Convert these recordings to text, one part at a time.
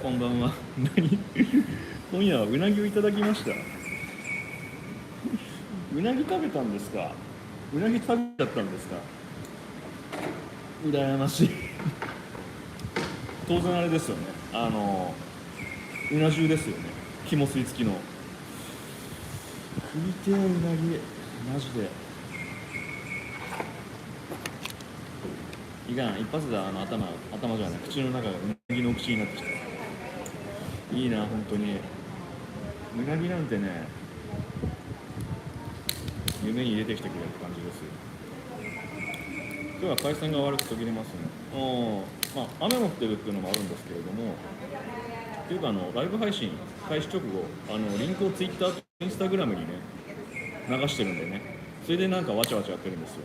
こんばんは。何今夜はうなぎをいただきました。うなぎ食べたんですか？うなぎ食べちゃったんですか？羨ましい。当然あれですよね。うな重ですよね。肝吸い付きの。食いてえうなぎ。マジで。いかん、一発で頭じゃない、口の中がうなぎの口になってきた。いいな、本当に。うなぎなんてね、夢に出てきてくれって感じですよ。今日は回線が悪く途切れますね。雨も降ってるっていうのもあるんですけれども、っていうかライブ配信開始直後、リンクをツイッターとインスタグラムにね、流してるんでね、それでなんかわちゃわちゃやってるんですよね。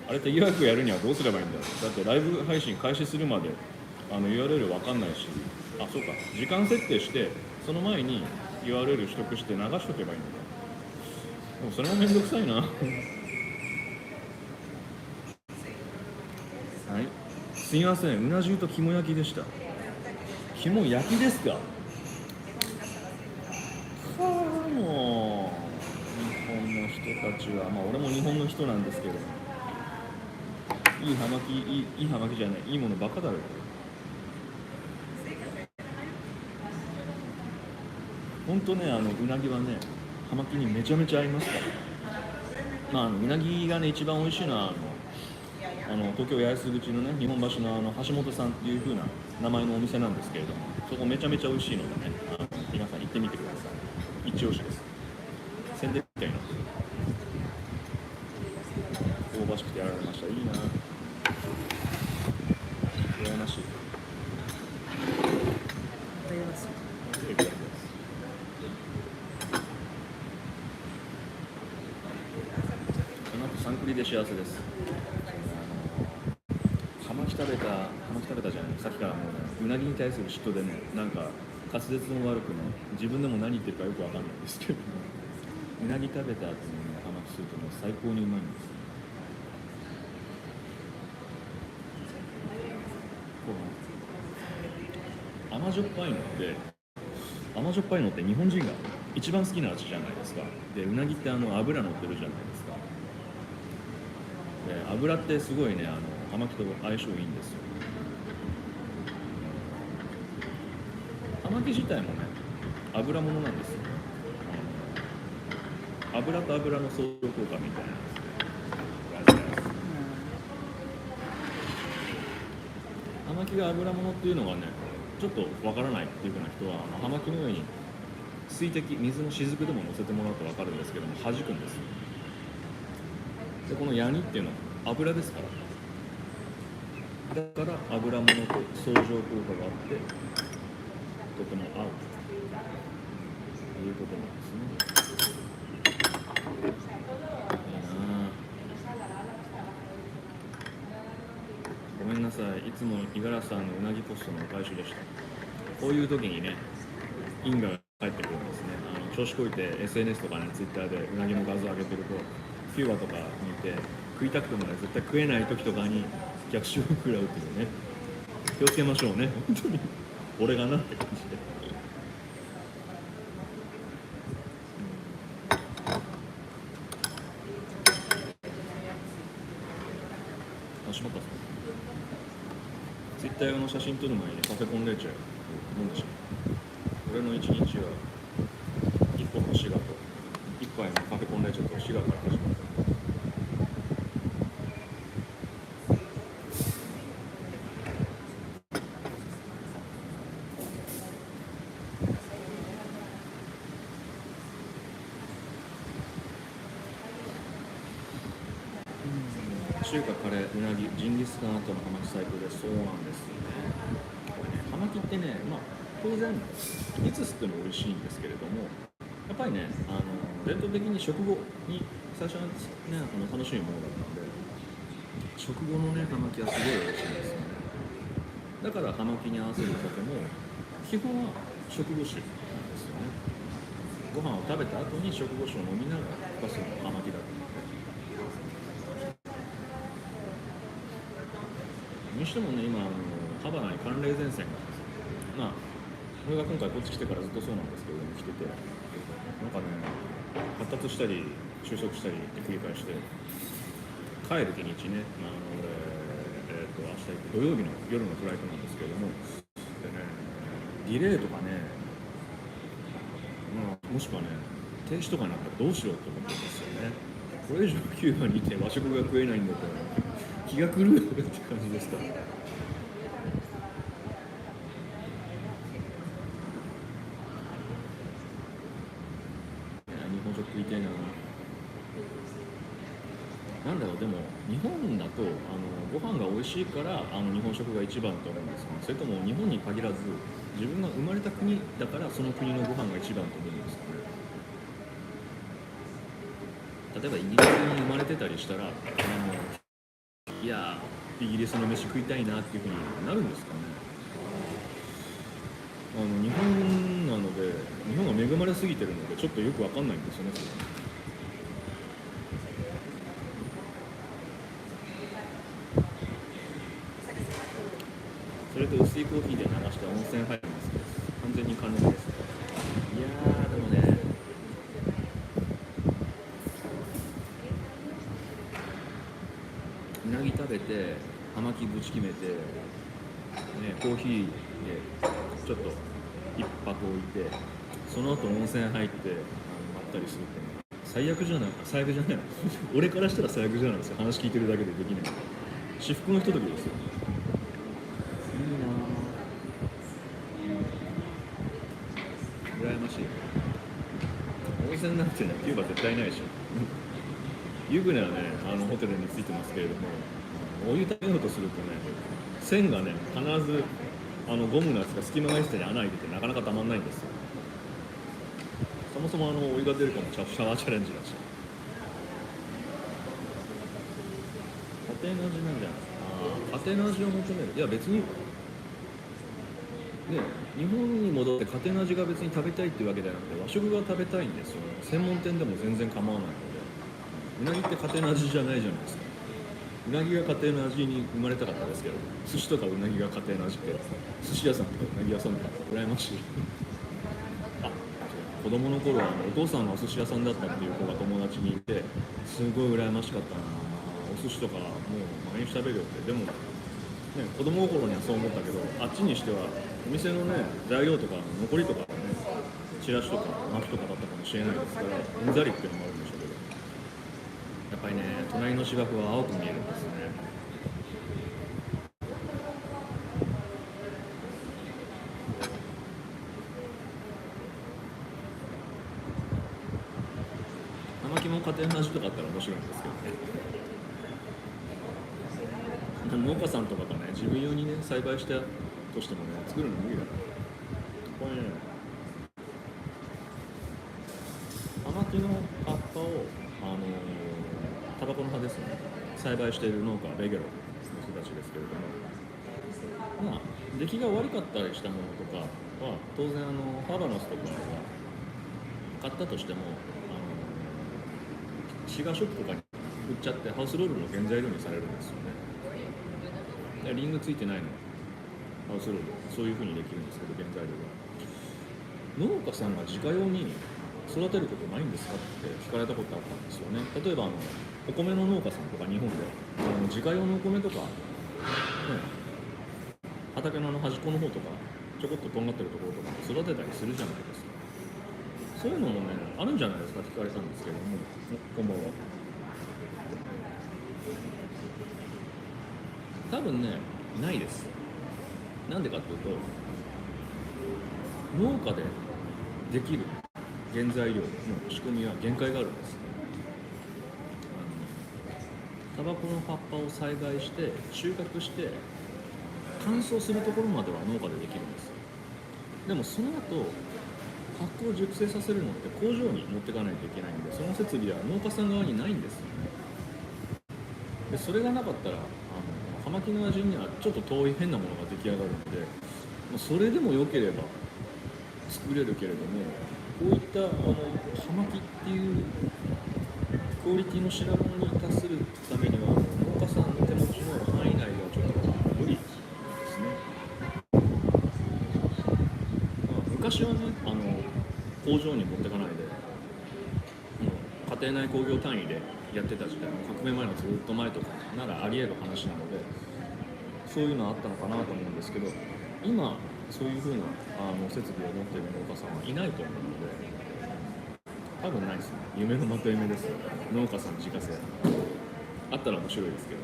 あれって予約やるにはどうすればいいんだろう。だってライブ配信開始するまでURL わかんないし、そうか、時間設定してその前に URL 取得して流しとけばいいのか。でもそれもめんどくさいな。はい、すみません、うな重と肝焼きでした。肝焼きですか？もう日本の人たちは、俺も日本の人なんですけど、いい葉巻じゃない、いいものばっかだろう。本当ね、うなぎはね、葉巻にめちゃめちゃ合いますから。うなぎがね、一番美味しいのは東京八重洲口のね、日本橋の橋本さんっていう風な名前のお店なんですけれども、そこめちゃめちゃ美味しいのでね、皆さん行ってみてください。一押しです。宣伝みたいな。香ばしくてやられました。いいな。羨ましい。羨ましい。その後サンクリで幸せです。葉巻食べたじゃない、さっきからもう、うなぎに対する嫉妬でね、なんか滑舌も悪くね、自分でも何言ってるかよくわかんないんですけど、うなぎ食べた後にね、葉巻スープも最高にうまいんです。甘じょっぱいのって日本人が一番好きな味じゃないですか。でうなぎって油乗ってるじゃないですか。で油ってすごいね、葉巻と相性いいんですよ。葉巻自体もね、油物なんですよ。油と油の相乗効果みたいな。葉巻が油物っていうのがね、ちょっとわからないっていう風な人は、葉巻の上に水滴、水の雫でも乗せてもらうと分かるんですけども、弾くんですよ。でこのヤニっていうのは油ですから、だから油物と相乗効果があってとても合うということなんですね。いいな。ごめんなさい、いつも五十嵐さんのうなぎポストのお返しでした。こういう時にね、因果が返ってくるんですね。調子こいて SNS とかね、Twitter でうなぎの画像上げてると、キューバとかにいて食いたくてもね、絶対食えない時とかに逆襲を食らうっていうね。気をつけましょうね、本当に。俺がなって感じで。しまった。ツイッター用の写真撮る前にカフェコンレーチェ飲んでしまう。俺の一日は一本のシガと一杯のカフェコンレーチェとシガから始まった。中華、カレー、うなぎ、ジンギスカンとの葉巻最高です。そうなんですよね。これね、葉巻ってね、当然いつ吸っても美味しいんですけれども、やっぱりね、伝統的に食後に最初はね、楽しいものだったんで、食後のね、葉巻はすごい美味しいんですよね。だから葉巻に合わせることも基本は食後酒なんですよね。ご飯を食べた後に食後酒を飲みながら出すのが葉巻だった。にしてもね、今、ハバナに寒冷前線があるんですよ。俺が今回こっち来てからずっとそうなんですけど来てて、なんかね発達したり収束したりって繰り返して、帰る日にちね、明日土曜日の夜のフライトなんですけれども、でね、ディレイとかね、もしくはね、停止とかになったらどうしようと思ってるんですよね。これ以上キューバにいて和食が食えないんだったら気が狂うって感じですから。日本食食いたいな。なんだろう、でも日本だとご飯が美味しいから日本食が一番と思うんですかね。それとも日本に限らず自分が生まれた国だからその国のご飯が一番と思うんですかね。例えばイギリスに生まれてたりしたらいやイギリスの飯食いたいなっていうふうになるんですかね。日本なので日本が恵まれすぎてるのでちょっとよくわかんないんですよね。それと薄いコーヒーで流して温泉入るんですけど完全に可能です。いやーでもね、うなぎ食べて葉巻ぶち決めて、ね、コーヒーでちょっと一泊置いてその後温泉入ってまったりするってね、最悪じゃない最悪じゃない俺からしたら最悪じゃないですよ。話聞いてるだけでできない。至福のひとときですよ。羨ましい。温泉なんてね、キューバ絶対ないでしょ。湯船はね、ホテルについてますけれども、お湯食べようとするとね、線がね、必ずゴムのやつが隙間が入ってて穴開いててなかなかたまんないんですよ。そもそもお湯が出るかもシャワーチャレンジだし。家庭の味なんじゃないですか。家庭の味を求める。いや別にね、日本に戻って家庭の味が別に食べたいっていうわけではなくて和食が食べたいんですよね。専門店でも全然構わないので。うなぎって家庭の味じゃないじゃないですか。うなぎが家庭の味に生まれたかったですけど、寿司とかうなぎが家庭の味って寿司屋さんとかうなぎ屋さんとか羨ましい。あ、子供の頃はお父さんがお寿司屋さんだったっていう子が友達にいてすごい羨ましかったな。お寿司とかもう毎日食べるよって。でもね、子供心にはそう思ったけど、あっちにしてはお店のね材料とか残りとかね、チラシとか巻きとかだったかもしれないですから、うんざりっていうのもあるんでしょうけど、やっぱりね隣の芝生は青く見えるんですね。玉木も家庭の味とかあったら面白いんですけどね。農家さんとかがね自分用にね栽培したとしてもね作るの無理だから。これね、葉巻の葉っぱをタバコの葉ですね栽培している農家ベゲロの人たちですけれども、まあ出来が悪かったりしたものとかは当然ハーバナスとかが買ったとしてもシガーショップとかに売っちゃってハウスロールの原材料にされるんですよね。リングついてないのハウスロールそういう風にできるんですけど、原材料が農家さんが自家用に育てることないんですかって聞かれたことあったんですよね。例えばお米の農家さんとか日本で自家用のお米とか、ね、畑の端っこの方とかちょこっととんがってるところとか育てたりするじゃないですか。そういうのもねあるんじゃないですかって聞かれたんですけれども、こんばんは。多分ねないです。なんでかっていうと農家でできる原材料の仕組みは限界があるんです。タバコの葉っぱを栽培して収穫して乾燥するところまでは農家でできるんです。でもその後発酵熟成させるのって工場に持っていかないといけないんで、その設備は農家さん側にないんですよね。でそれがなかったら葉巻の味にはちょっと遠い変なものが出来上がるので、それでも良ければ作れるけれども、こういった葉巻っていうクオリティの品物に達するためには農家さんの手持ちの範囲内ではちょっと無理ですね。昔はね工場に持ってかないで家庭内工業単位でやってた時代、革命前のずっと前とかならありえる話なので、そういうのあったのかなと思うんですけど、今そういう風な設備を持っている農家さんはいないと思うので、多分ないですね。夢のまとめですよ、農家さん自家製。あったら面白いですけど。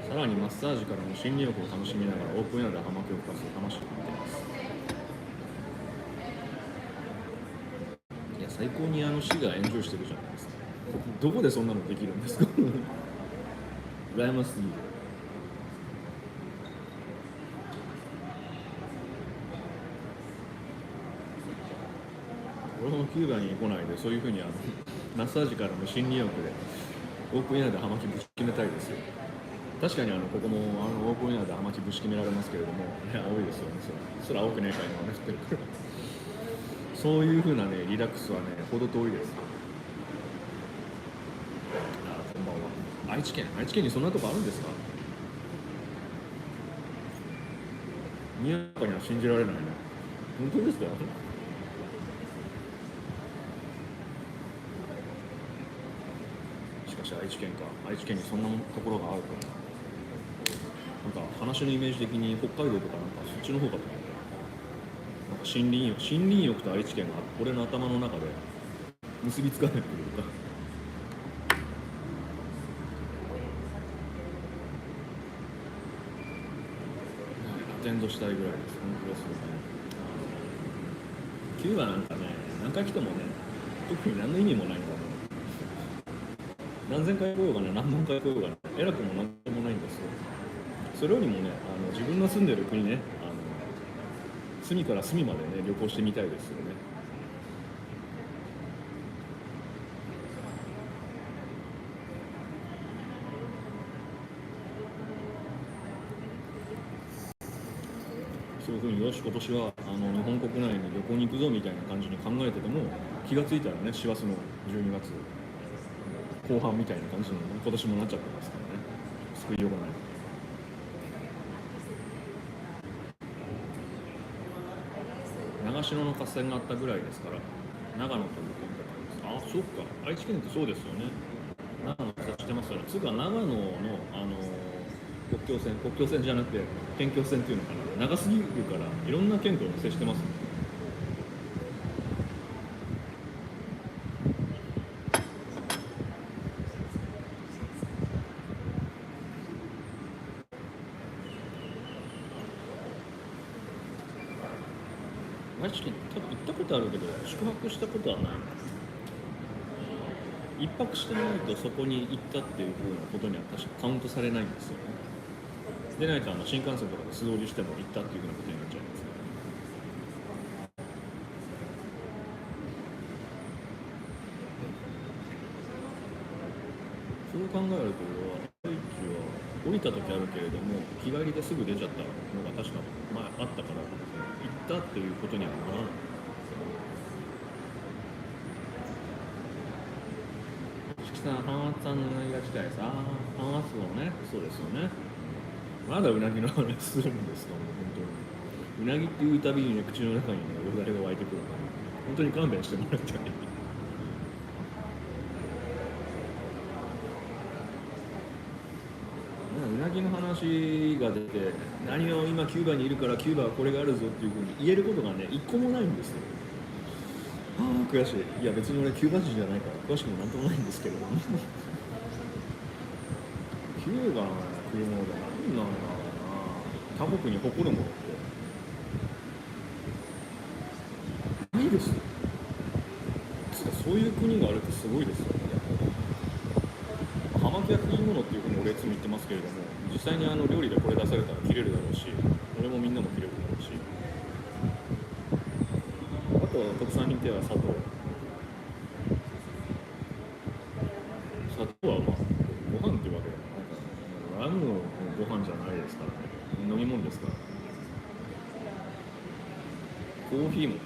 さらにマッサージからの心理欲を楽しみながらオープンエアで葉巻を吹かす楽しく見ています。いや最高に市がエンジョイしてるじゃないですか。どこでそんなのできるんですか羨ましすぎる。俺もキューバに来ないでそういうふうにマッサージからの心理欲でオープンエアで葉巻ぶち決めたいですよ。確かにここもオープンエアで葉巻ぶち決められますけれども、いや多いですよね。それ青くねえかいの降ってるからそういうふうなねリラックスはねほど遠いです。こんばんは。愛知県にそんなとこあるんですか？にわかには信じられないね。本当ですか？しかし愛知県にそんなところがあるとなんか話のイメージ的に北海道とかなんかそっちの方かと思って、なんか森林浴と愛知県が俺の頭の中で結びつかないというかアテンドしたいぐらいです。本当ですよね。キューバなんかね何回来てもね特に何の意味もないんだね。何千回来ようがね何万回来ようがね偉くも何でもないんですよ。それよりもね自分の住んでる国ね隅から隅までね旅行してみたいですよね。そういうふうによし今年は日本国内に旅行に行くぞみたいな感じに考えてても気がついたらね師走の12月後半みたいな感じに今年もなっちゃってますからね。救いようがない。長篠の合戦があったぐらいですから長野という県があります。あ、そうか、愛知県ってそうですよね。長野って知ってますよね。つうか長野の国境線じゃなくて県境線っていうのかな、長すぎるからいろんな県と接してますね。愛知県多分行ったことあるけど宿泊したことはない。一泊してないとそこに行ったっていう風なことには確かカウントされないんですよね。でないと新幹線とかで素通りしても行ったっていう風なことになっちゃいます。そう考えると愛知は降りた時あるけれども日帰りですぐ出ちゃったのが確か前あったから行ったっていうことにはならない。四季さん、浜松さんのうなぎが近いさ、浜松のね、そうですよね。まだうなぎの話するんですか、もう本当に。うなぎっていうたびにね、口の中にね、よだれが湧いてくるから、本当に勘弁してもらいたい。うなぎの話が出て、何を今キューバにいるからキューバはこれがあるぞっていうふうに言えることがね、一個もないんですよ。ああ、悔しい。いや、別に俺キューバ人じゃないから詳しくもなんともないんですけれども。キューバの食い物で何なんだろうな。他国に誇るものってないですよ。そういう国があるってすごいですよね。葉巻は食い物っていうふうに俺いつも言ってますけれども、実際に料理でこれ出されたら切れるだろうし、俺もみんなも切れるだろうし、あとは特産品っては砂糖。砂糖はまあご飯っていうわけでもなんかラムのご飯じゃないですからね。飲み物ですから。コーヒーも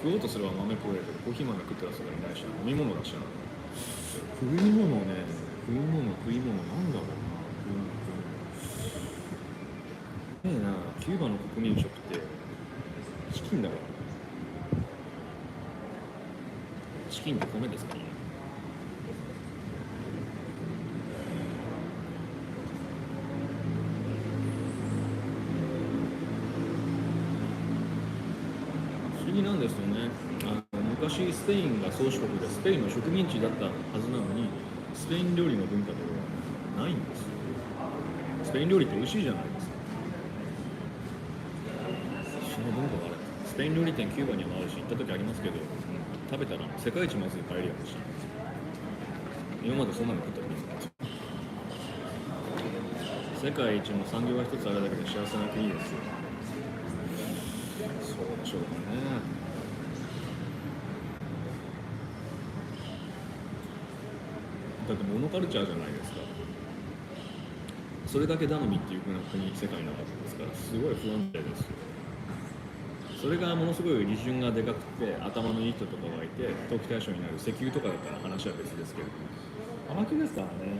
食おうとすれば豆食えるけどコーヒー豆食ってるやつがいないし、飲み物だしな。食い物ね、食い物なんだろうな。えな、キューバの国民食ってチキンだから。チキンって米ですからね。不思議なんですよね。昔スペインが宗主国でスペインの植民地だったはずなのに、スペイン料理の文化ではないんですよ。スペイン料理って美味しいじゃないですか。その文化がある。スペイン料理店キューバにもあるし、行った時ありますけど、食べたら世界一まずいパエリアだし、今までそんなの食ったことないです。世界一の産業が一つあるだけで幸せな国ですよ。そうでしょうかね。だってモノカルチャーじゃないですか。それだけ頼みっていう風な国、世界なわけですから、すごい不安定ですよ。それがものすごい利潤がでかくて、頭のいい人とかがいて、投機対象になる石油とかだったら話は別ですけど、甘きですからね。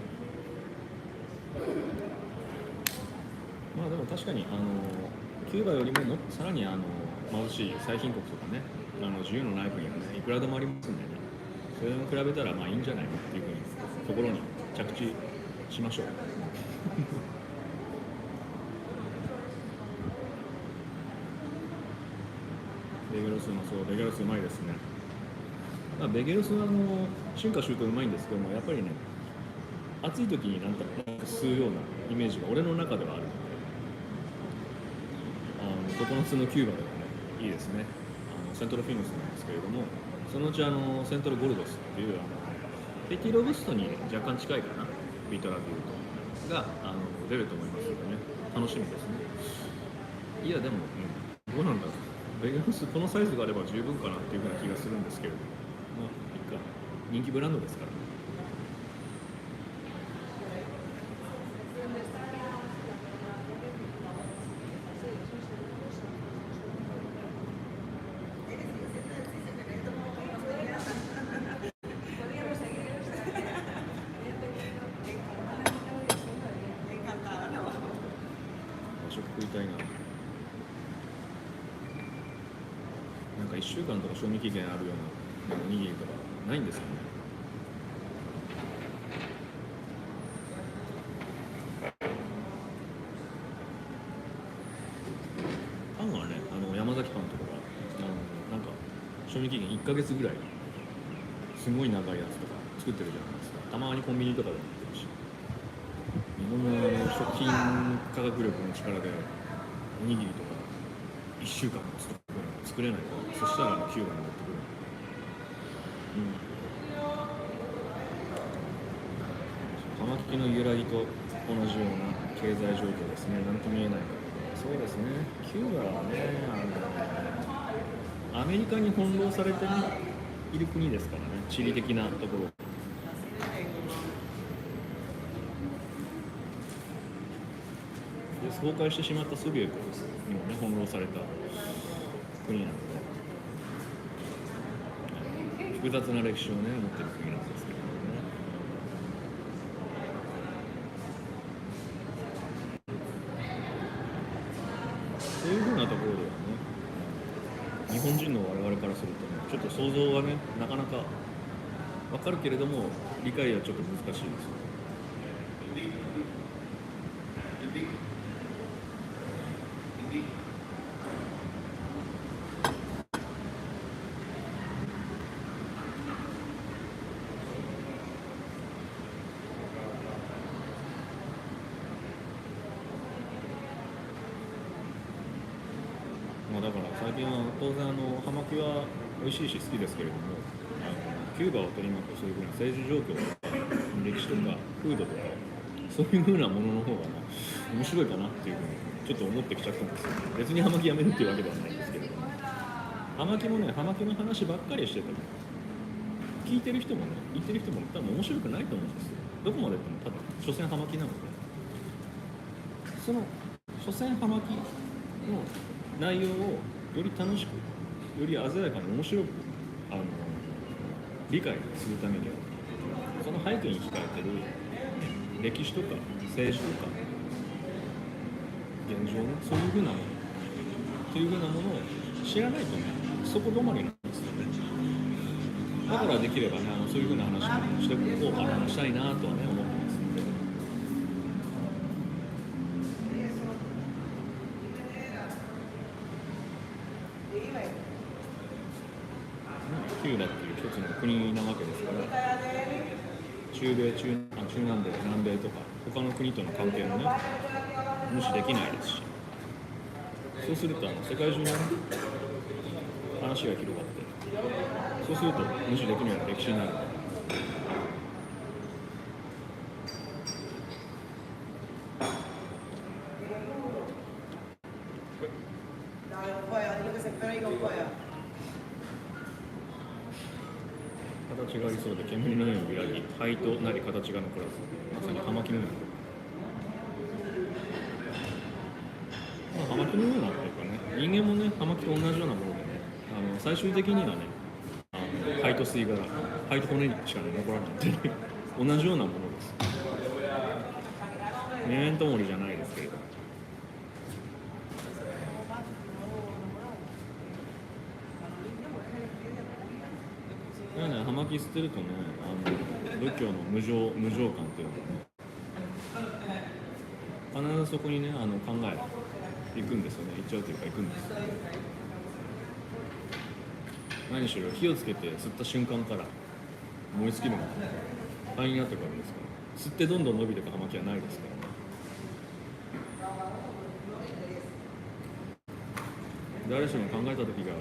まあでも確かに、キューバよりもさらに貧しい最貧国とかね、自由のない国がね、いくらでもありますんでね、それに比べたらまあいいんじゃないかっていうふうにところに着地しましょう。ベゲロスもそう、ベゲロスうまいですね。まあ、ベゲロスは春夏秋冬うまいんですけども、やっぱりね、暑い時になんか吸うようなイメージが俺の中ではあるので、常夏のキューバではね、いいですね。セントロフィノスなんですけれども、そのうちセントロゴルドスっていうペティロブストに若干近いかな、ビートラでいうとが出ると思いますのでね、楽しみですね。いやでも、どうなんだろう、ベガスこのサイズがあれば十分かなっていうふうな気がするんですけれども、まあいいか、人気ブランドですからね。和食食いたいな。なんか1週間とか賞味期限あるようなおにぎりとかないんですかね。パンはね、山崎パンとかがなんか賞味期限1ヶ月ぐらいすごい長いやつとか作ってるじゃないですか。たまにコンビニとかでも売ってるし、日本の食品科学力の力でおにぎりとか1週間も作れないから、そしたらキューバに持ってくる。玉利きの揺らぎと同じような経済状況ですね。なんとも言えないから。そうですね。キューバはね、アメリカに翻弄されて、ね、いる国ですからね。地理的なところ。で崩壊してしまったソビエトにもね翻弄された国なので、複雑な歴史をね持ってる国なんですけどね。そういうふうなところではね、日本人の我々からするとね、ちょっと想像がねなかなか分かるけれども理解はちょっと難しいですよ。まあ、だから最近は当然葉巻は美味しいし好きですけれども、キューバを取り巻くそういうふうな政治状況とか歴史とか風土とかそういうふうなものの方が面白いかなっていうふうにちょっと思ってきちゃったんですよ。別に葉巻やめるっていうわけではないんですけれども、葉巻もね葉巻の話ばっかりしてても聞いてる人もね言ってる人も多分面白くないと思うんですよ。どこまでやってもただ所詮葉巻なので、その所詮葉巻の内容をより楽しく、より鮮やかに面白く理解するためには、その背景に控えてる歴史とか政治とか現状ね、そういうふうなものというふうなものを知らないとね、そこ止まりなんですよね。だからできればね、そういうふうな話もしていこうかな、したいなとはね思ってますので。キューバっていう一つの国なわけですから、中米、中南米、南米とか他の国との関係もね無視できないですし、そうすると世界中の、ね、話が広がって、そうすると無視できないような歴史になる。形がありそうで煙のように揺らぎ、灰となり形が残らず、まさに葉巻のような。葉巻のようなっていうかね、人間もね葉巻と同じようなものでね、最終的にはね灰と吸い殻、灰と骨しか残らないっていう同じようなものです。メメントモリじゃないですけれど。葉巻捨てるとね、仏教の無常感っていうのがね、必ずそこにね考え行くんですよね。行っちゃうというか行くんです。何しろ火をつけて吸った瞬間から燃え尽きるのが灰になっていくわけですから、吸ってどんどん伸びていく葉巻はないですからね。誰しも考えた時が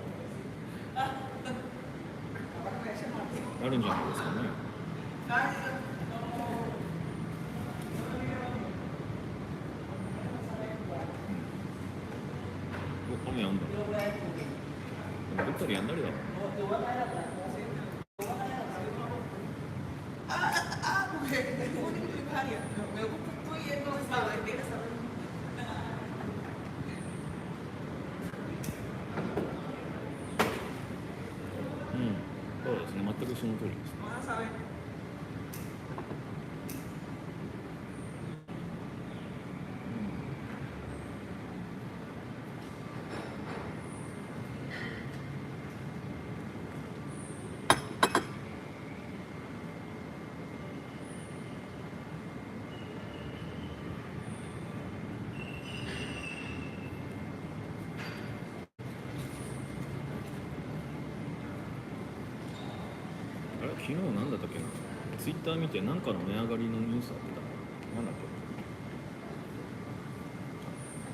あるんじゃないですかね。雨やんだ。でも降ったりやんだりだろ。そうですね、全くその通りですね。昨日なんだったっけな、ツイッター見て何かの値上がりのニュースあったな。なんだっ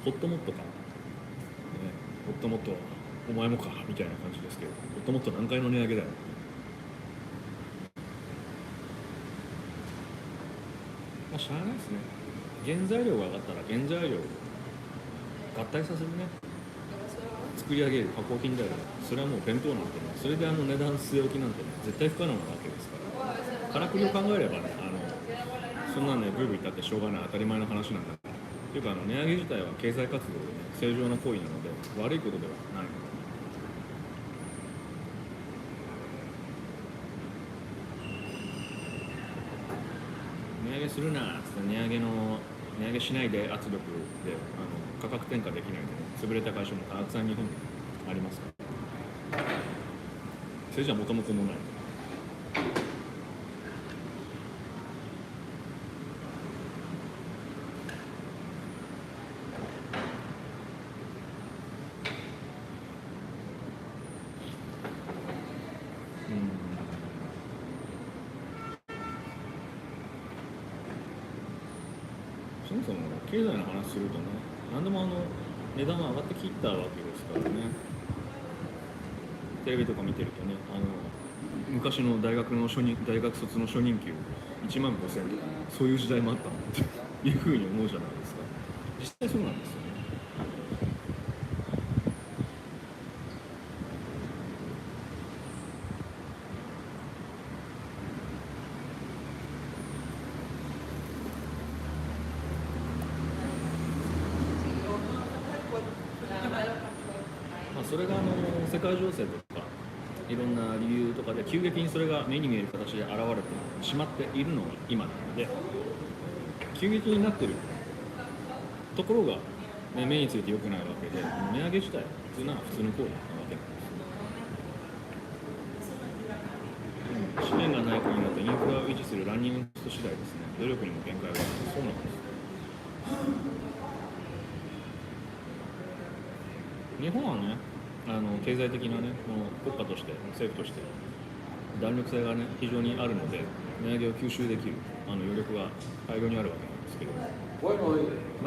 け、ホットモットか、ね、ホットモットはお前もかみたいな感じですけど、ホットモット何回の値上げだよ。まあしゃあないですね。原材料が上がったら原材料を合体させるね、作り上げる加工品である。それはもう弁当なんてね、それで値段据え置きなんてね絶対不可能なわけですから、からくりを考えればねそんなねブーブー言ったってしょうがない、当たり前の話なんだから。というか値上げ自体は経済活動で、ね、正常な行為なので悪いことではない。値上げするなって値上げしないで圧力で価格転嫁できないで、ね、潰れた会社もたくさん日本にありますから、それじゃ元も子もない。そもそも経済の話するとね、何でも値段は上がってきたわけですからね。テレビとか見てるとね、昔の大学卒の初任給1万5000とか、そういう時代もあったのっていうふうに思うじゃないですか。実際そうなんですよね。それが世界情勢とかいろんな理由とかで急激にそれが目に見える形で現れてしまっているのが今なので、急激になってるところが目について良くないわけで、値上げ自体普通なら普通の行為なわけなんです。資源がない国だとインフラを維持するランニングコスト次第ですね。努力にも限界がある。そうなんです。日本はね、経済的なね、もう国家として政府として弾力性がね非常にあるので、値上げを吸収できる余力が大量にあるわけなんですけど、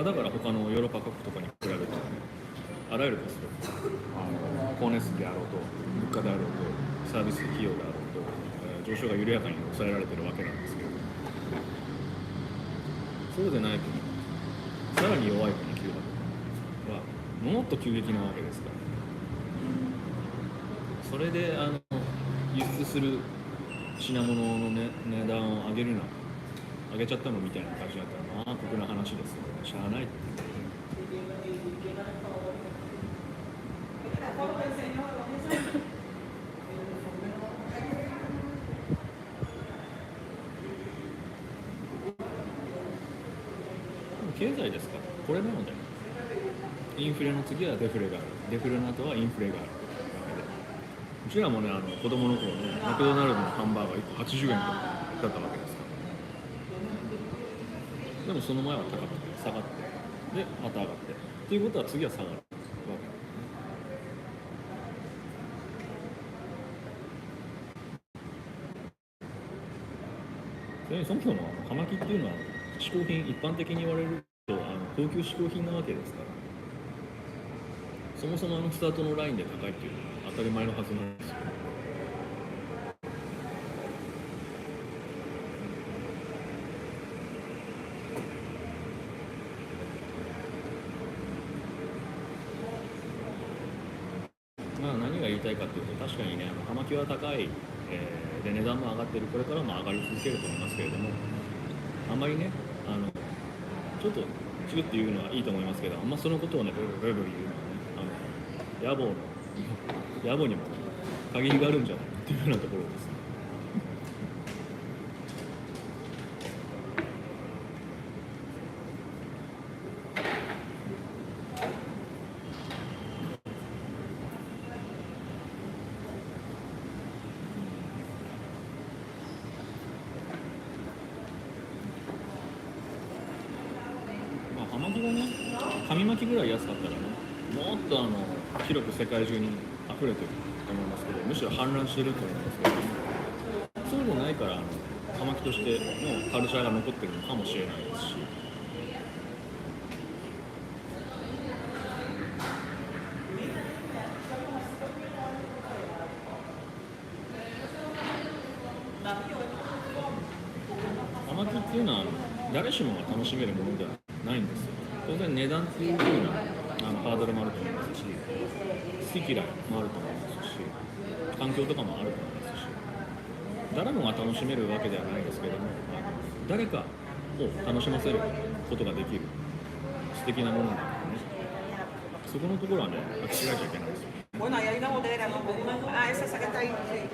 だから他のヨーロッパ各国とかに比べて、ね、あらゆるコスト、光熱費であろうと物価であろうとサービス費用であろうと、上昇が緩やかに抑えられてるわけなんですけど、そうでない国、さらに弱い国キューバはもっと急激なわけですから、それで輸出する品物の、ね、値段を上げるな、上げちゃったのみたいな感じだったら、まあ酷な話ですよ、しゃあない。経済ですから、これなので、インフレの次はデフレがある、デフレの後はインフレがあるわけで、うちらもね、子供の頃ね、マクドナルドのハンバーガー1個80円だったわけですから。でもその前は高くて、下がって、で、また上がって、っていうことは次は下がるわけなんですね。そもそも葉巻っていうのは嗜好品、一般的に言われると高級嗜好品なわけですから、そもそもスタートのラインで高いっていうのは当たり前のはずなんですよ。まあ何が言いたいかというと、確かにね、葉巻は高い、で値段も上がってる、これからも上がり続けると思いますけれども、あんまりね、ちょっとチクって言うのはいいと思いますけど、あんまそのことをね、ブルブル言うのはね、野暮にも限りがあるんじゃないかっていうようなところですね。葉巻がね、紙巻きぐらい安かったらね、もっと広く世界中に溢れてると思いますけど、むしろ氾濫してると思いますけど、そうでないから葉巻としてのカルチャーが残ってるのかもしれないですし、葉巻っていうのは誰しもが楽しめるものではないんですよ。当然値段っていう風なハードルもあると思いますし、好き嫌いもあると思いますし、環境とかもあると思いますし、誰もが楽しめるわけではないですけども、誰かを楽しませることができる素敵なものなのでね、そこのところはね、飽きしらえちゃいけないですよ。Bueno, ahí hay una bodega, ¿no? Ah, esa que está ahí, sí.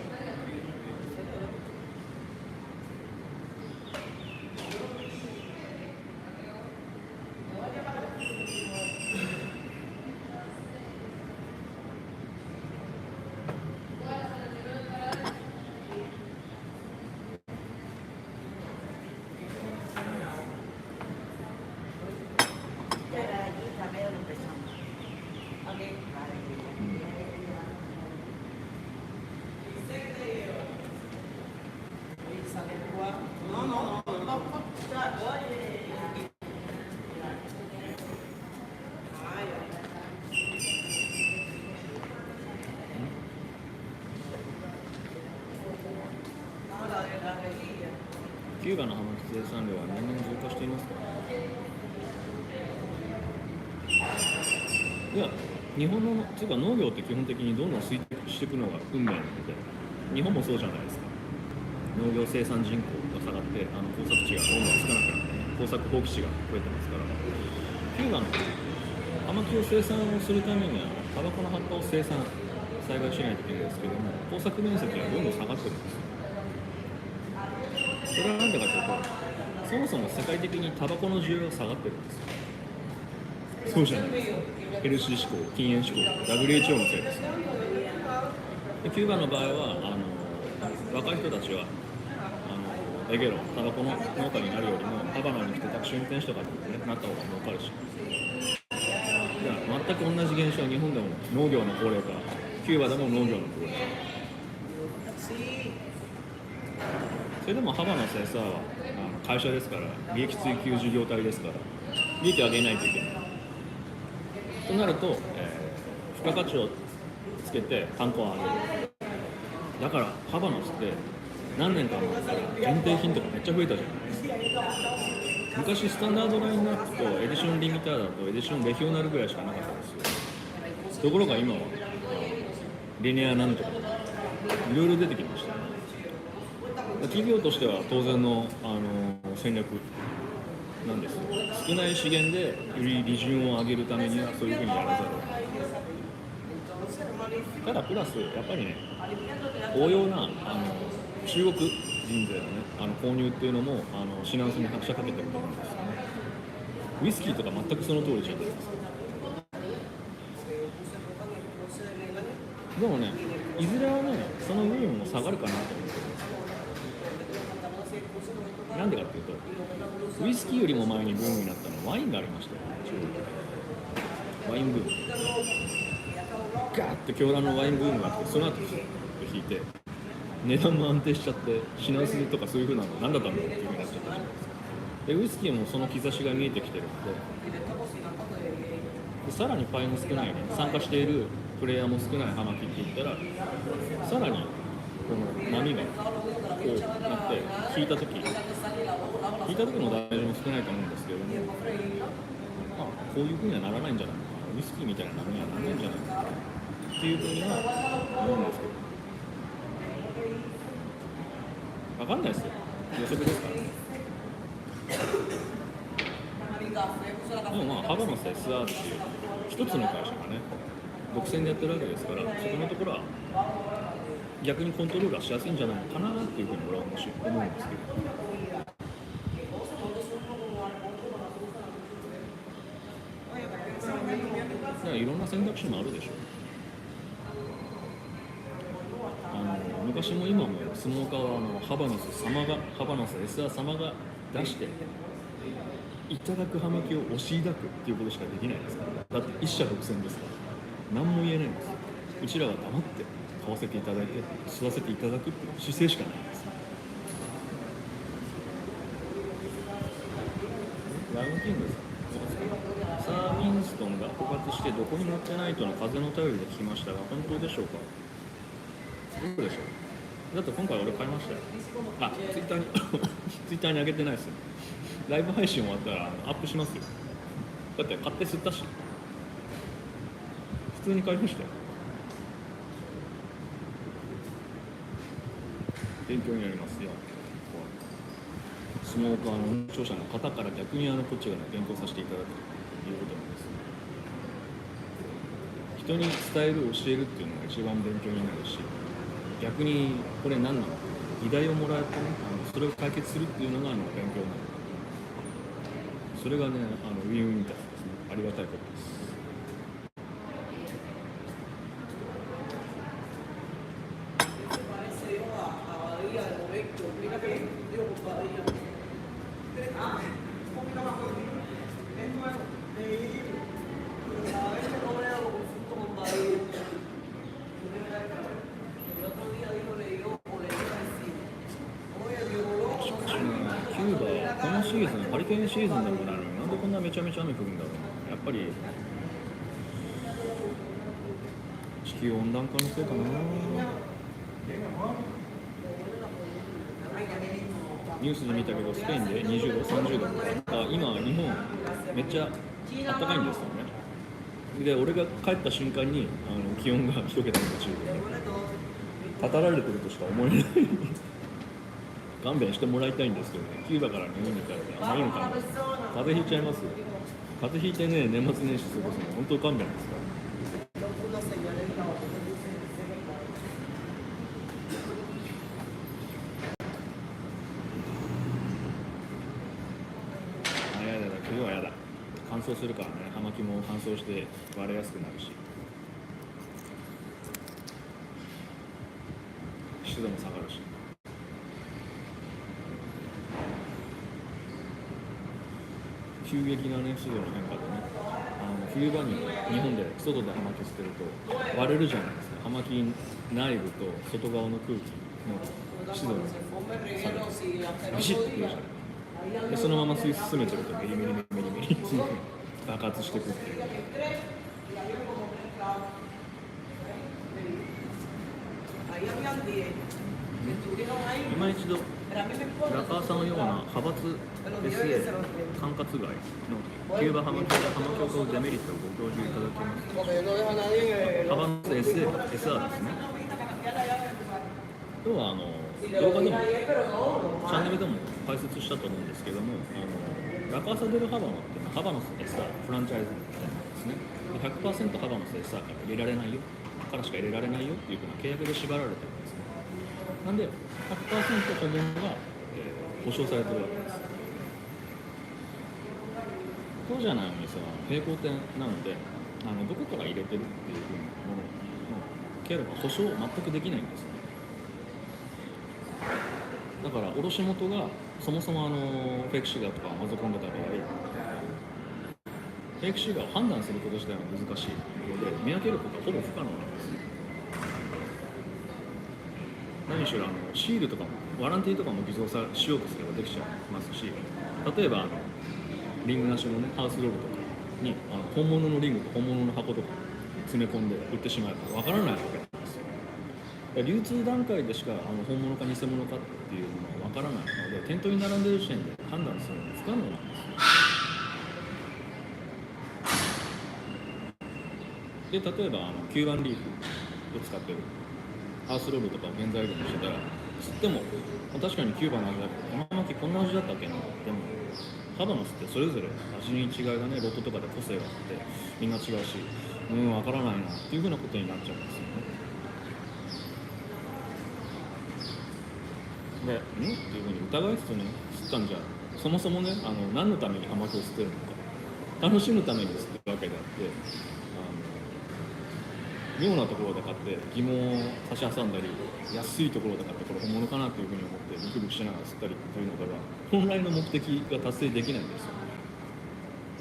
キューバの葉巻生産量は年々増加していますか？いや、日本のというか農業って基本的にどんどん衰退していくのが運命なので、日本もそうじゃないですか。農業生産人口が下がって耕作地がどんどん少なくなって、耕作放棄地が増えてますから、キューバの葉巻を生産をするためにはタバコの葉っぱを栽培しないといけないですけども、耕作面積がどんどん下がってるんですよ。それは何でかというと、そもそも世界的にタバコの需要が下がってるんですよ。そうじゃないですか。ヘルシー志向、禁煙志向、WHO のせいです。でキューバの場合は若い人たちはエゲロ、タバコの農家になるよりもハバナに来てタクシー運転手とかに、ね、なった方が儲かるし、全く同じ現象は日本でも農業の高齢化、キューバでも農業の高齢化。それでもハバナス SA は会社ですから、利益追求事業体ですから、利益を上げないといけない。となると、付加価値をつけて単価を上げる。だからハバナスって何年か前から限定品とかめっちゃ増えたじゃないですか。昔スタンダードラインナップとエディションリミターだとエディションレヒオナルぐらいしかなかったんですよ。ところが今はリニアなんとかいろいろ出てきました。企業としては当然の、戦略なんですよ。少ない資源でより利潤を上げるためにはそういうふうにやらざるを得ない。ただプラスやっぱりね、応用な中国人税のね購入っていうのも品薄に拍車かけてると思うんですよね。ウイスキーとか全くその通りじゃないですか。でもね、いずれはねその部分も下がるかなと思ってる。なんでかっていうと、ウイスキーよりも前にブームになったのはワインがありましたよね。ワインブームガーッて狂乱のワインブームがあって、その後引いて値段も安定しちゃって品薄とかそういう風なの何だったんだろうっていう風になっちゃったじゃないですか。でウイスキーもその兆しが見えてきてるので、さらにパイの少ないね、参加しているプレイヤーも少ない葉巻っていったら、さらにこの波がこうなって引いた時のダメージも少ないと思うんですけれども、まあ、こういう風にはならないんじゃないかな、ウイスキーみたいな波にはならないんじゃないかなっていう風には思うんですけど、分かんないですよ、予測ですからね。でもまあハバナス SR っていう一つの会社がね独占でやってるわけですから、そこのところは逆にコントロールはしやすいんじゃないのかなっていうふうに俺は思うんですけど、だからいろんな選択肢もあるでしょう。昔も今もスモーカーはハバナス SR 様が出していただく葉巻を押し抱くっていうことしかできないですから。だって一社独占ですから、何も言えないんですよ。うちらが黙って買わせていただいて吸わせていただくっていう姿勢しかないんです。ライオンキングさん、サー・ウィンストンが枯渇してどこにも売ってないとの風の便りで聞きましたが本当でしょうか。どうでしょう。だって今回俺買いましたよ。ツイッターにツイッターに上げてないですよ。ライブ配信終わったらアップしますよ。だって買って吸ったし、普通に買いましたよ。勉強になりますよ。スモーカーの視聴者の方から逆にこっちがね勉強させていただくということなんです。人に伝える、教えるっていうのが一番勉強になるし、逆にこれ何なのか議題をもらえてねそれを解決するっていうのが勉強になる。それがねウィンウィンみたいですね。ありがたいことです。キューバこのシーズンハリケーンシーズンでもなのになんでこんなめちゃめちゃ雨降るんだろう。やっぱり地球温暖化のせいかな。ニュースで見たけどスペインで20度、30度今日本めっちゃあったかいんですよね。で俺が帰った瞬間に気温が1桁に落ちる語られてるとしか思えない勘弁してもらいたいんですけどね。キューバから日本に帰ってあまりに勘弁、風邪ひいちゃいますよ。風邪ひいてね年末年始過ごすの本当勘弁ですから。完乾燥するからね、葉巻も乾燥して割れやすくなるし、湿度も下がるし。急激なね、湿度の変化でね、冬場に日本で外で葉巻捨てると割れるじゃないですか。葉巻内部と外側の空気の湿度が下がる、ビシッとくるじゃない。でそのまま吸い進めてるとメリメリメリメリ爆発してくっていう。今一度ラカーさんのような派閥 SA 管轄外のキューバハマキやハマキを買うデメリットをご教授いただけますか。派閥 SR ですね。要は動画でもチャンネルでも解説したと思うんですけども、ラカーサ・デル・ハバノっていうのはハバノス SR フランチャイズみたいなんですね。100% ハバノス SR から入れられないよからしか入れられないよっていうふうな契約で縛られてるんですね。なんで 100% 本物が、保証されてるわけです。そうじゃないお店は平行店なのでどこから入れてるっていうふうなもののケアが保証全くできないんですね。だから卸元がそもそもフェイクシガーとか混ぜ込んでた場合、フェイクシガーを判断すること自体は難しいので見分けることはほぼ不可能なんです。何しろシールとかもワランティーとかも偽造しようとすればできちゃいますし、例えばリングなしのねハウスロールとかに本物のリングと本物の箱とか詰め込んで売ってしまえばわからないわけなんですよ。流通段階でしか本物か偽物かっていうのはわからないので、店頭に並んでる時点で判断するのは不可能なんですよ。で例えばキューバンリーフを使ってるハウスロールとかを原材料にしてたら吸っても確かにキューバの味だけど葉巻こんな味だったっけな。でもハバノスってそれぞれ味に違いがねロットとかで個性があってみんな違うしわからないなっていうふうなことになっちゃうんですよね。でっていうふうに疑いつつね吸ったんじゃそもそもね何のために葉巻を吸ってるのか楽しむために吸ってるわけであって妙なところで買って疑問を差し挟んだり安いところで買ってこれ本物かなというふうに思ってビクビクしながら吸ったりというのでは本来の目的が達成できないんで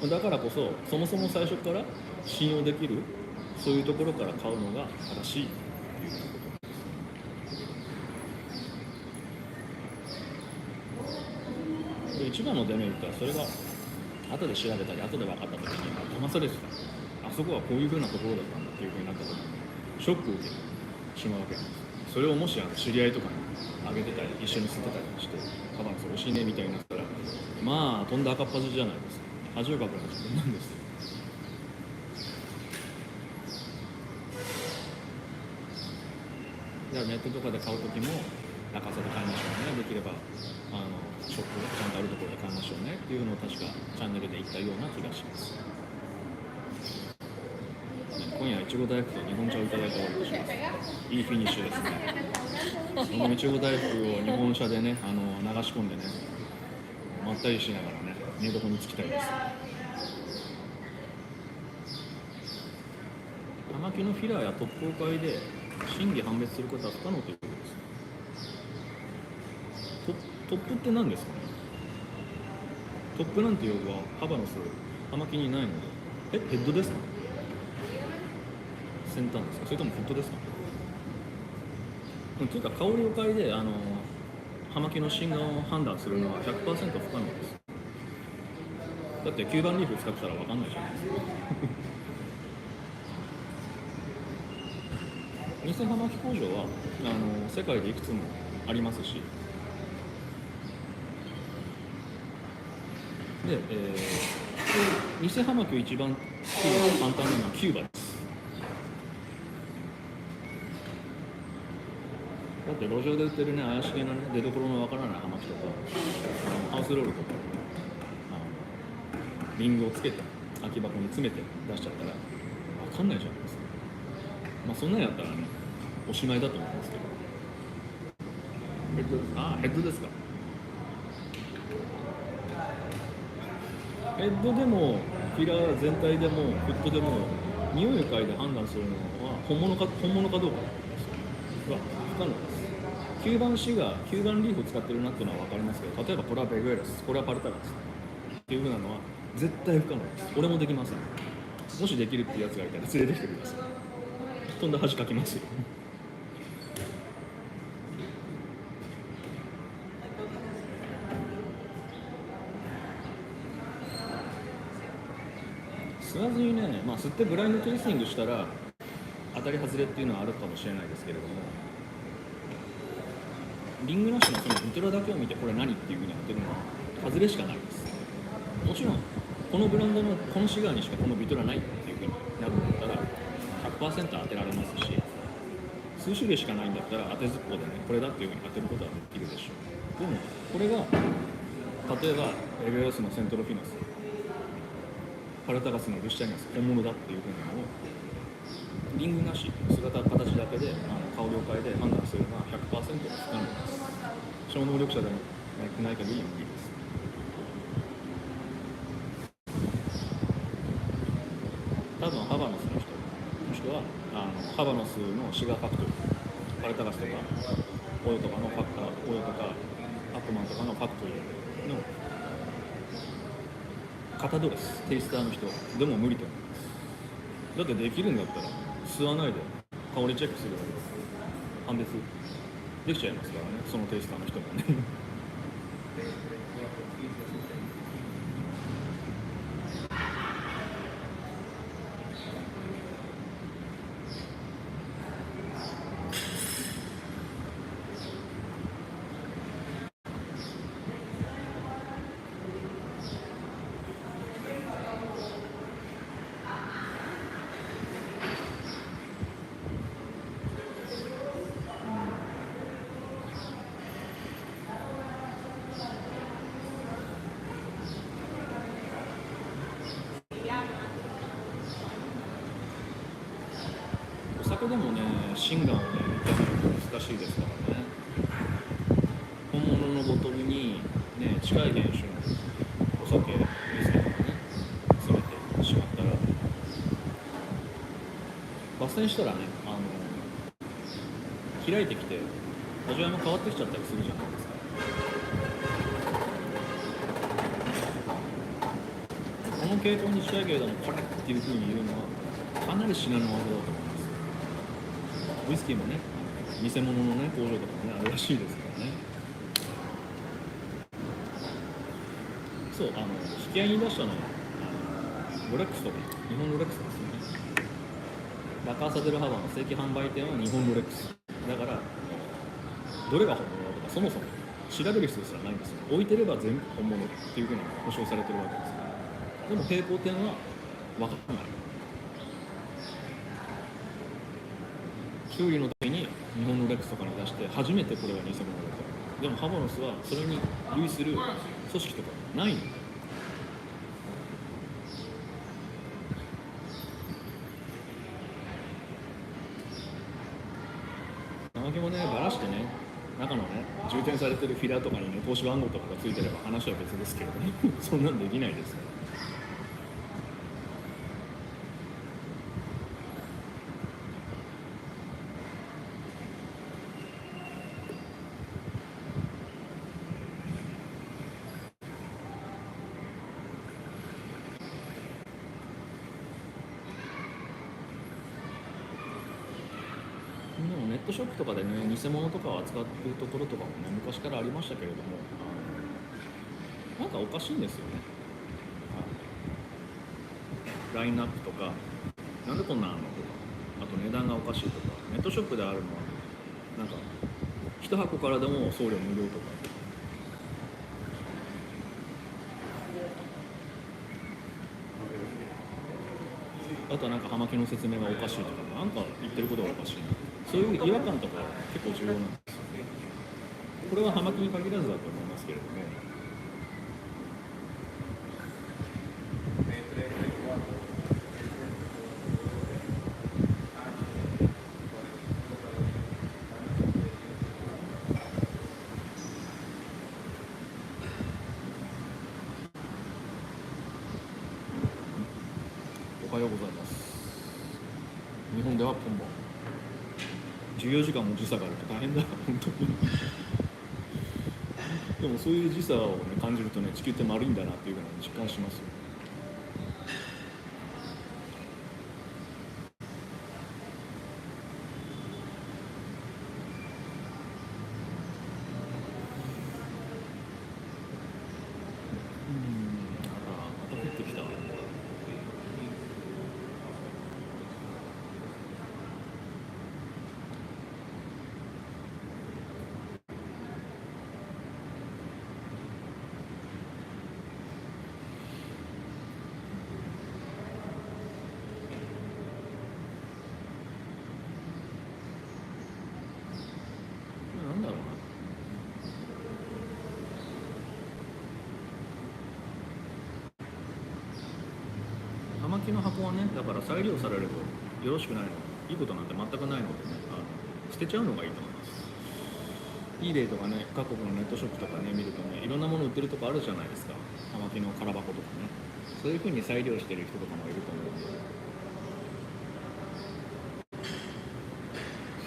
すよ。だからこそそもそも最初から信用できるそういうところから買うのが正しいということです。で一番のデメリットはそれが後で調べたり後で分かった時に騙されてたあそこはこういうふうなところだったんだっていうふうになった時にショックを受けてしまうわけなんです。それをもし知り合いとかにあげてたり一緒に吸ってたりしてカバンそれ欲しいねみたいになったらまあとんだ赤っ端じゃないですか。恥をかくのは自分なんですよ。じゃあネットとかで買う時も中さで買いましょうね。できればショップちゃんとあるところで買いましょうねっていうのを確かチャンネルで言ったような気がします。今夜いちご大福と日本茶をいただいて終わりとします。いいフィニッシュですね。このいちご大福を日本茶でね流し込んでねまったりしながらね寝床につきたいです。葉巻のフィラーや特攻会で真偽判別することは不可能ということです。トップって何ですかね。トップなんて用語はハバノス葉巻にないのでヘッドですか。先端ですかそれともフットですか。というか香りを嗅いで葉巻の真贋を判断するのは 100% 不可能です。だって吸盤リーフ使ってたら分かんないじゃないですか。偽葉巻工場は世界でいくつもありますしで、偽葉巻を一番簡単なのはキューバです。だって路上で売ってるね怪しげな、ね、出どころのわからない葉巻とかハウスロールとかリングをつけて空き箱に詰めて出しちゃったらわかんないじゃないですか。まあそんなんやったらねおしまいだと思うんですけど。ヘッドですか。ヘッドでもフィラー全体でもフットでも匂いを嗅いで判断するのは本物かどうかは不可能です。吸盤紙が吸盤リーフを使ってるなっていうのは分かりますけど、例えばこれはベグエラス、これはパルタラスっていうふうなのは絶対不可能です。俺もできません。もしできるっていうやつがいたら連れてきてください。飛んだ恥かきますよ。吸わずにね、吸ってブラインドテイスティングしたら当たり外れっていうのはあるかもしれないですけれども、リングなしのそのビトラだけを見てこれ何っていうふうに当てるのは外れしかないです。もちろんこのブランドのこのシガーにしかこのビトラないっていうふうになるんだったら 100% 当てられますし、数種類しかないんだったら当てずっぽうでねこれだっていうふうに当てることはできるでしょう。でもこれが例えばエベロスのセントロフィナス、パルタガスのルシチャニアス本物だっていうふうなのをリングなし姿形だけで香りを変えて判断するのは 100% 不可能です。超能力者でない限り無理です。多分ハバノスの人もしくはハバノスのシガーファクトリー、パルタガスとかオヨとかのファクター、オヨとかアットマンとかのファクトリーの型ドレステイスターの人でも無理と思います。だってできるんだったら吸わないで香りチェックするだけで判別できちゃいますからね、そのテイスターの人もね。お酒でもね、シンガンをね、見極めるの難しいですからね。本物のボトルに、ね、近い原種のお酒、ウイスキーとかね、詰めてしまったら、抜栓したらね、開いてきて、味わいも変わってきちゃったりするじゃないですか。この系統に仕上げるのもこれっていう風に言うのは、かなり至難の技だと思います。ウイスキーもね、偽物のね、工場とかもね、あるらしいですからね。そう、引き合いに出したのは、ロレックスとか、日本ロレックスですよね。ラカーサデルハバの正規販売店は日本ロレックス。だから、どれが本物とか、そもそも調べる必要すらないんですよ。置いてれば全部本物っていうふうに保証されてるわけですから。でも、並行店は分からない。修理の時に日本のレックスとかに出して初めてこれが偽物だと。でもハバノスはそれに類する組織とかないの。生木もね、ばらしてね、中のね、充填されてるフィラーとかにね、投資番号とかがついてれば話は別ですけれども、そんなんできないですから。でもネットショップとかでね、偽物とかを扱っているところとかもね、昔からありましたけれども、なんかおかしいんですよね。ラインナップとか、なんでこんなんあるのとか、あと値段がおかしいとか、ネットショップであるのは、なんか、1箱からでも送料無料とか。あとはなんか葉巻の説明がおかしいとか、なんか言ってることがおかしいな。そういう違和感とか結構重要なんですよね。これは葉巻に限らずだと思いますけれども。おはようございます。日本ではこんばんは。14時間も時差があると大変だ本当にでもそういう時差を、ね、感じるとね、地球って丸いんだなっていうのを実感しますよ。また降ってきた。なんだろうな。葉巻の箱はね、だから再利用されるとよろしくないの。いいことなんて全くないのでね、捨てちゃうのがいいと思います。eBay とかね、各国のネットショップとかね、見るとね、いろんなもの売ってるとこあるじゃないですか。葉巻の空箱とかね。そういう風に再利用してる人とかもいると思うんで。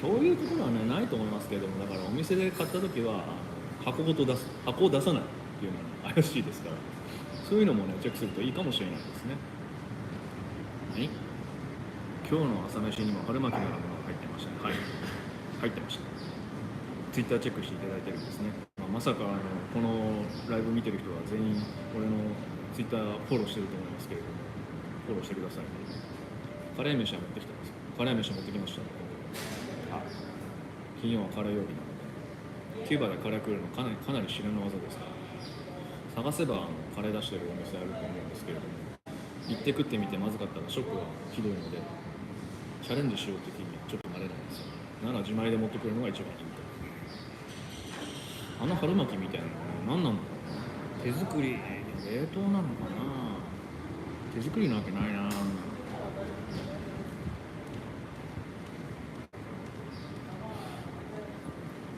そういうところはね、ないと思いますけれども、だからお店で買った時は箱ごと出す、箱を出さないっていうのは怪しいですから、そういうのもね、チェックするといいかもしれないですね。はい、今日の朝飯にも春巻きのようなものが入ってましたね。はい、入ってました。ツイッターチェックしていただいてるんですね。まさかこのライブ見てる人は全員俺のツイッターフォローしてると思いますけれども、フォローしてください。カレー飯は持ってきてます。カレー飯持ってきました。金曜はカレー曜日なので、キューバでカレー食えるのかなり至難の技ですから、探せばカレー出してるお店あると思うんですけれども、行って食ってみてまずかったらショックがひどいので、チャレンジしようって気にちょっとなれないんですよ。なら自前で持ってくるのが一番いいと。春巻きみたいなの何なんだろうな。手作り、冷凍なのかな。手作りなわけないな。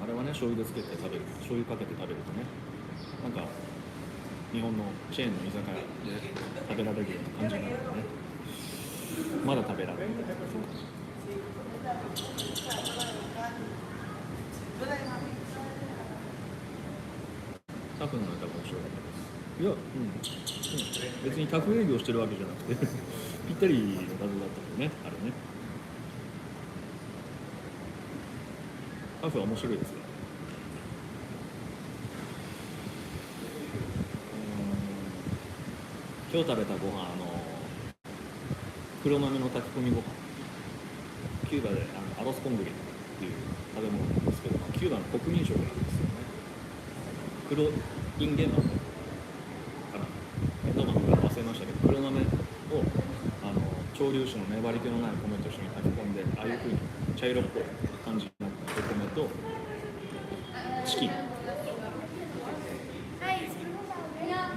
あれはね、醤油でつけて食べる、醤油かけて食べるとね、なんか日本のチェーンの居酒屋で食べられるような感じになるのでね、まだ食べられる。タフのネタが面白かったです。いや、別にタフ営業してるわけじゃなくてぴったりの数だったんでね、あれね。タフは面白いですよ。今日食べたご飯、黒豆の炊き込みご飯、キューバでアロスコングリっていう食べ物なんですけど、キューバの国民食なんですよね。黒インゲン豆かな、忘れましたけど、黒豆を潮流種の粘り気のない米と一緒に炊き込んで、ああいう風に茶色っぽい感じになったお米とチキン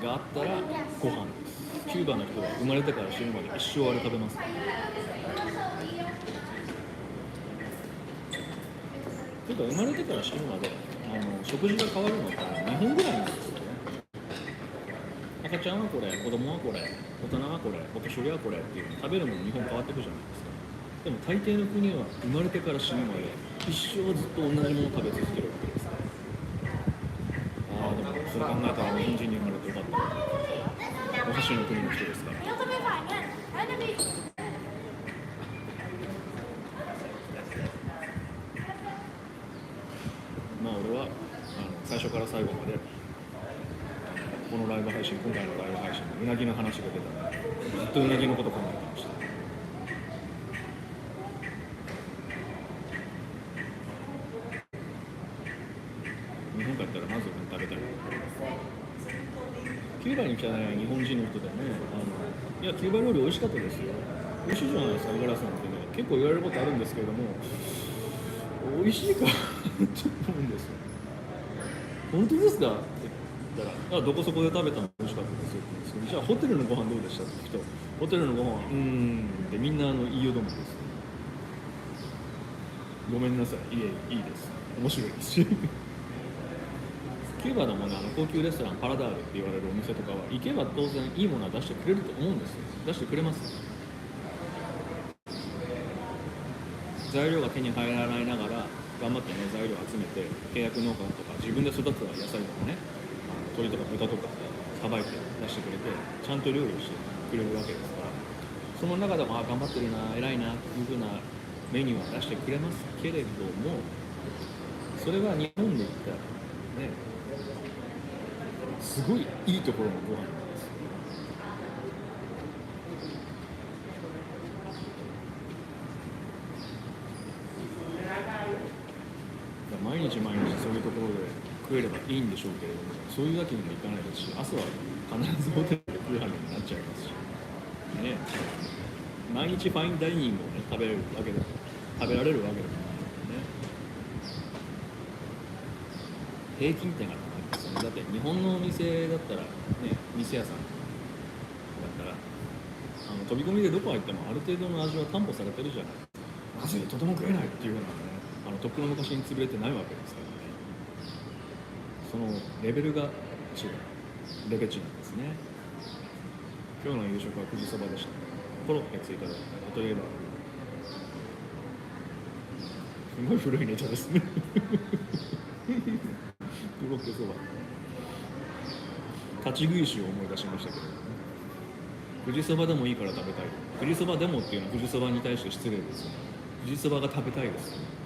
があったらご飯です。キューバの人は生まれてから死ぬまで一生あれ食べます。というか生まれてから死ぬまで食事が変わるのって2本ぐらいなんですよね。赤ちゃんはこれ、子供はこれ、大人はこれ、お年寄りはこれっていう食べるもの2本変わっていくじゃないですか。でも大抵の国は生まれてから死ぬまで一生ずっと同じものを食べ続けるわけです。でもそれ考えたら日本人に生まれてよかったな。お箸の国の人ですから。俺は最初から最後までこのライブ配信、今回のライブ配信でうなぎの話が出たので、ずっとうなぎのこと考えてました。日本帰ったらまず食べたい。キューバに来たね、日本人の人でね、いやキューバ料理美味しかったですよ。美味しいじゃないですか、五十嵐さんってね。結構言われることあるんですけれども、美味しいかちょっと思うんですよ。本当ですかって言ったら、どこそこで食べたの美味しかったですよって言うんですけど、じゃあホテルのご飯どうでしたって人、ホテルのご飯ってみんな言いよどむんです。ごめんなさい、いいです。面白いですしキューバのもね、高級レストランパラダールって言われるお店とかは行けば当然いいものは出してくれると思うんですよ。出してくれます。材料が手に入らないながら頑張ってね材料を集めて契約農家とか自分で育てた野菜とかね鶏とか豚とかさばいて出してくれてちゃんと料理をしてくれるわけですからその中でも頑張ってるな偉いなっていう風なメニューは出してくれますけれどもそれは日本で言ったらねすごいいいところのご飯なんですよ。毎日毎日そういうところで食えればいいんでしょうけれどもそういうわけにもいかないですし朝は必ずホテルで食う羽目になっちゃいますし、ね、毎日ファインダイニングを、ね、食べられるわけでもないのでね平均点が高いですよね。だって日本のお店だったら、ね、店屋さんだったら飛び込みでどこ入ってもある程度の味は担保されてるじゃないですか。まずいとても食えないっていうようなねとっくの昔に潰れてないわけですからねそのレベルが違うレベチなんですね。今日の夕食は富士そばでした。コロッケついたら例えばすごい古いネタですねコロッケそば立ち食い酒を思い出しましたけど富士そばでもいいから食べたい富士そばでもっていうのは富士そばに対して失礼ですよ。富士そばが食べたいです。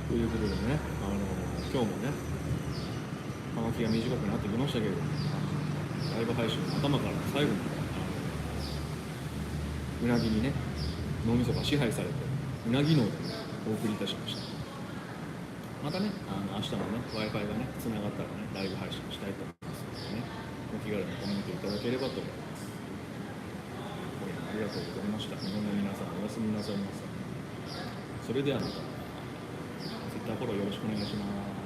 ということでね、今日もね、葉巻が短くなってきましたけれども、ライブ配信の頭から最後まで、うなぎにね、脳みそが支配されて、うなぎ脳でお送りいたしました。またね、明日もね、Wi-Fi がね、つながったらね、ライブ配信したいと思いますのでね、お気軽にコメントいただければと思います。今夜もありがとうございました。日本の皆さんおやすみなさいませ。それではまた。Twitter フォローよろしくお願いします。